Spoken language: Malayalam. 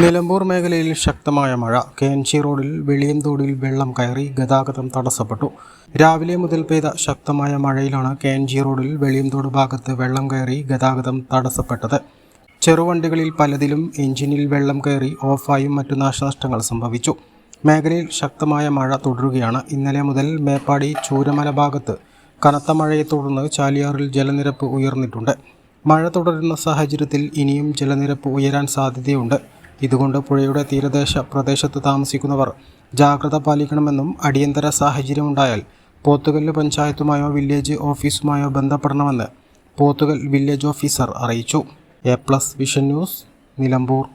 നിലമ്പൂർ മേഖലയിൽ ശക്തമായ മഴ. KNG റോഡിൽ വെളിയന്തോടിൽ വെള്ളം കയറി ഗതാഗതം തടസ്സപ്പെട്ടു. രാവിലെ മുതൽ പെയ്ത ശക്തമായ മഴയിലാണ് KNG റോഡിൽ വെളിയന്തോട് ഭാഗത്ത് വെള്ളം കയറി ഗതാഗതം തടസ്സപ്പെട്ടത്. ചെറുവണ്ടികളിൽ പലതിലും എഞ്ചിനിൽ വെള്ളം കയറി ഓഫായും മറ്റു നാശനഷ്ടങ്ങൾ സംഭവിച്ചു. മേഖലയിൽ ശക്തമായ മഴ തുടരുകയാണ്. ഇന്നലെ മുതൽ മേപ്പാടി ചൂരമല ഭാഗത്ത് കനത്ത മഴയെ തുടർന്ന് ചാലിയാറിൽ ജലനിരപ്പ് ഉയർന്നിട്ടുണ്ട്. മഴ തുടരുന്ന സാഹചര്യത്തിൽ ഇനിയും ജലനിരപ്പ് ഉയരാൻ സാധ്യതയുണ്ട്. ഇതുകൊണ്ട് പുഴയുടെ തീരദേശ പ്രദേശത്ത് താമസിക്കുന്നവർ ജാഗ്രത പാലിക്കണമെന്നും അടിയന്തര സാഹചര്യമുണ്ടായാൽ പോത്തുകല്ല് പഞ്ചായത്തുമായോ വില്ലേജ് ഓഫീസുമായോ ബന്ധപ്പെടണമെന്ന് പോത്തുകൽ വില്ലേജ് ഓഫീസർ അറിയിച്ചു. A+ vision news, Nilambur.